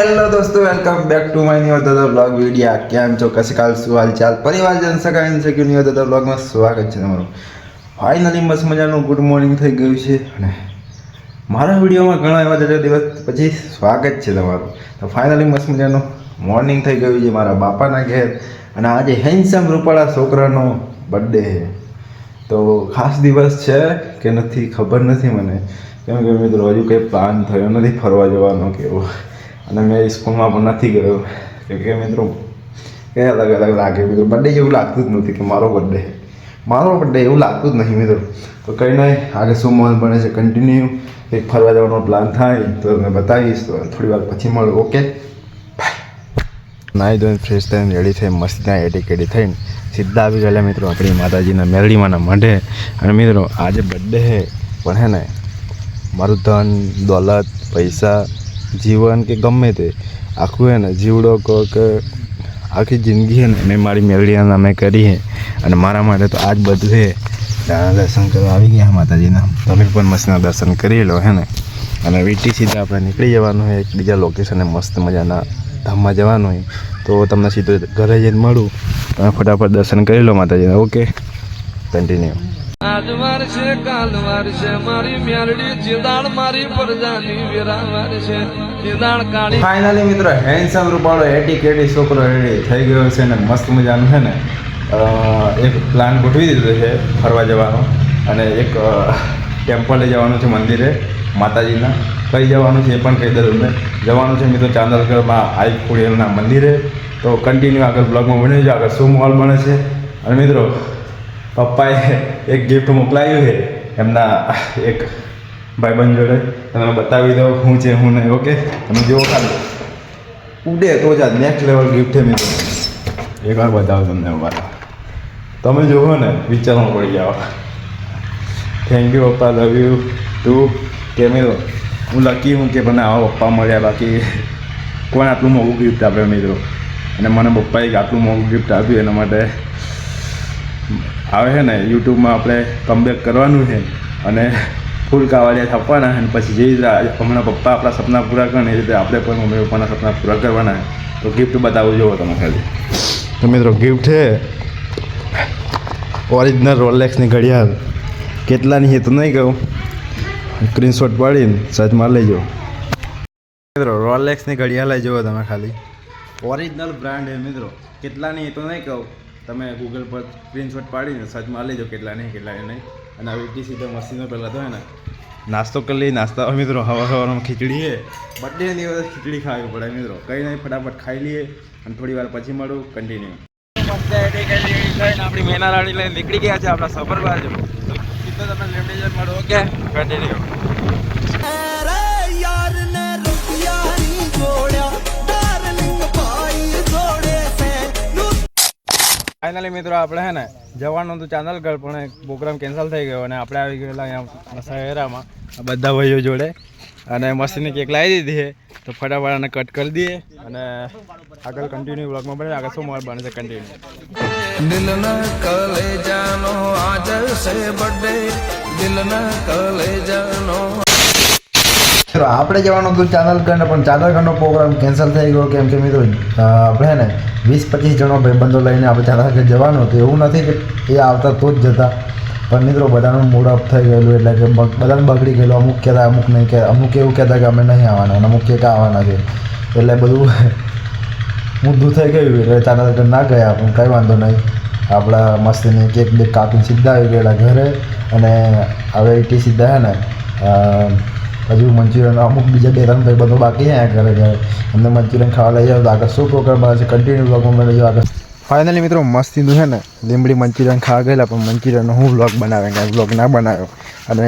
Hello दोस्तों, welcome back to my new other blog video. કેમ છો? કશકાલ શું હાલચાલ? પરિવારજન સગા ઇન્સેક્યુર ન્યુ અદર બ્લોગમાં સ્વાગત છે તમારું. ફાઇનલી મસ્ત મજાનું ગુડ મોર્નિંગ થઈ ગયું છે અને મારા વિડીયોમાં ઘણા એવા દિવસ પછી સ્વાગત છે તમારું. તો ફાઇનલી મસ્ત મજાનું મોર્નિંગ થઈ ગયું છે મારા બાપાના ઘેર અને આજે હેન્ડસમ રૂપાળા છોકરાનો બર્થડે છે. તો ખાસ દિવસ છે કે નથી ખબર નથી મને, કેમ કે મિત્રો હજુ કંઈ પ્લાન થયો નથી ફરવા જવાનો કે એવો. અને મેં સ્કૂલમાં પણ નથી ગયો કે મિત્રો કે અલગ અલગ લાગે મિત્રો. બર્થડે જેવું લાગતું જ નથી કે મારો બર્થડે એવું લાગતું જ નહીં મિત્રો. તો કંઈ નહીં, આગળ શું મોલ બને છે કન્ટિન્યુ. એક ફરવા જવાનો પ્લાન થાય તો મેં બતાવીશ. તો થોડી વાર પછી મળું. Okay bye. નાહી ધોઈને ફ્રેશ થઈને રેડી થઈ મસ્ત ત્યાં એડી થઈને સીધા આવી ગયેલા મિત્રો આપણી માતાજીના મેરડીમાંના મઢે. અને મિત્રો આજે બર્થડે છે પણ હે ને મારું ધન દોલત પૈસા જીવન કે ગમે તે આખું હે ને જીવડો કહો કે આખી જિંદગી છે ને મેં મારી મેળડીના નામે કરી છે. અને મારા માટે તો આ જ બધું છે. ત્યાં દર્શન કરવા આવી ગયા માતાજીના. તમે પણ મસ્તના દર્શન કરી લો હે ને. અને વીટી સીધા આપણે નીકળી જવાનું હોય એક બીજા લોકેશને મસ્ત મજાના ધામમાં જવાનું હોય. તો તમને સીધું ઘરે જઈને મળું. તમે ફટાફટ દર્શન કરી લો માતાજીના. Okay continue. આજ વાર છે કાલ વાર છે મારી મેરડી જીદાળ મારી પરજાની વેરા વાર છે જીદાળ કાળી. ફાઇનલી મિત્રો હેન્ડસમ રૂપાળો એટી છોકરો રેડી થઈ ગયો છે ને મસ્ત મજાનું છે ને એક પ્લાન ગોઠવી દીધો છે ફરવા જવાનો. અને એક ટેમ્પલે જવાનું છે મંદિરે માતાજીના. કઈ જવાનું છે એ પણ કહી દઉં મેં. જવાનું છે મિત્રો ચાંદલગઢમાં આઈ ખોડિયારના મંદિરે. તો કન્ટિન્યુ આગળ બ્લોગમાં બની જાય આગળ શું મોલ બને છે. અને મિત્રો પપ્પાએ એક ગિફ્ટ મોકલાવ્યું છે એમના એક ભાઈબંધ જોડે. તમે બતાવી દો શું છે શું નહીં. ઓકે તમે જુઓ ખાલી ઉડે તો જ આ નેક્સ્ટ લેવલ ગિફ્ટ છે મિત્રો. એકવાર બતાવો તમને અમારા. તમે જુઓ ને વિચારમાં પડી જાઓ. થેન્ક યુ પપ્પા, લવ યુ ટુ. કે મિત્રો હું લકી હું કે મને આવા પપ્પા મળ્યા. બાકી કોણ આટલું મોંઘું ગિફ્ટ આપે મિત્રો. અને મને પપ્પાએ આટલું મોંઘું ગિફ્ટ આપ્યું એના માટે આવે છે ને યુટ્યુબમાં આપણે કમબેક કરવાનું છે અને ફૂલ કાવડિયા છાપવાના અને પછી જે રીતે હમણાં પપ્પા આપણા સપના પૂરા કરે એ રીતે આપણે પણ મમ્મી પપ્પાના સપના પૂરા કરવાના. તો ગિફ્ટ બતાવું જુઓ તમે ખાલી. તો મિત્રો ગિફ્ટ છે ઓરિજિનલ રોલેક્સની ઘડિયાળ. કેટલાની છે તો નહીં કહું, સ્ક્રીનશોટ પાડીને સર્ચમાં લઈ જાઓ મિત્રો. રોલેક્સની ઘડિયાળ લઈ જુઓ તમે ખાલી. ઓરિજિનલ બ્રાન્ડ છે મિત્રો. કેટલાની એ તો નહીં કહું, તમે ગૂગલ પર સ્ક્રીનશોટ પાડીને સર્ચમાં લેજો કેટલા નહીં. અને હવે ઈટી સીધા મશીનો પહેલાં તો હે ને નાસ્તો કરી લઈએ. નાસ્તા મિત્રો સવારમાં ખીચડી છે. બર્થડે દિવસ ખીચડી ખાવી પડે મિત્રો. કંઈ નહીં ફટાફટ ખાઈ લઈએ અને થોડી વાર પછી મળું કન્ટિન્યુ. આપણી મેના રાણી લઈને નીકળી ગયા છે આપણા સફર બાજુ. સીધો તમે લેફ્ટ મળો. Okay continue. ફાઇનલી મિત્રો આપણે હે ને જવાનું હતું ચાંદલગઢ પણ એક પ્રોગ્રામ કેન્સલ થઈ ગયો અને આપણે આવી ગયેલા અહીંયા શહેરામાં બધા ભાઈઓ જોડે. અને મસ્તીની કેક લાવી દીધી છે તો ફટાફટ આને કટ કરી દઈએ અને આગળ કન્ટિન્યુ બ્લોગમાં બને. આગળ શું મોડ બને છે કન્ટિન્યુ. દિલના કલેજાનો આજ છે બર્થડે દિલના કલેજાનો. આપણે જવાનું હતું ચાંદલગઢ પણ ચાંદલગઢનો પ્રોગ્રામ કેન્સલ થઈ ગયો. કેમ કે મિત્રો આપણે ને 20-25 જણો ભાઈબંધો લઈને આપણે ચાંદલગઢ જવાનું હતું. એવું નથી કે એ આવતા તો જ જતા, પણ મિત્રો બધાનું મૂડ અપ થઈ ગયેલું એટલે કે બધાને બગડી ગયેલું. અમુક કહેતા અમુક નહીં કે અમુક એવું કહેતા કે અમે નહીં આવવાના અને અમુક કે આવવાના છે. એટલે બધું ઊંધું થઈ ગયું એટલે ચાંદલગઢ ના ગયા. પણ કંઈ વાંધો નહીં. આપણા મસ્તીની કેક બેક કાપીને સીધા આવી ગયેલા ઘરે. અને હવે એટી સીધા હે ને હજુ મંચુરિયન અમુક બીજા 2-3 ભાઈબંધો બાકી છે ઘરે ઘરે. અમને મંચુરિયન ખાવા લઈ જાવ તો આગળ શું પ્રોગ્રામ બને છે કન્ટિન્યુ બ્લોગમાં લઈ જાઓ આગળ. ફાઇનલી મિત્રો મસ્તીનું છે ને લીંબડી મંચુરિયન ખાવા ગયેલા પણ મંચુરિયનનો હું બ્લોગ બનાવે કાંઈ બ્લોગ ના બનાવ્યો. અને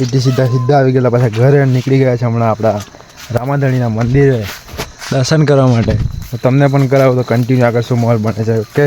એટી સીધા આવી ગયેલા પાછા ઘરે નીકળી ગયા છે હમણાં આપણા રામાધણીના મંદિરે દર્શન કરવા માટે. તમને પણ કરાવો તો કન્ટિન્યુ આગળ શું મોલ બને છે. ઓકે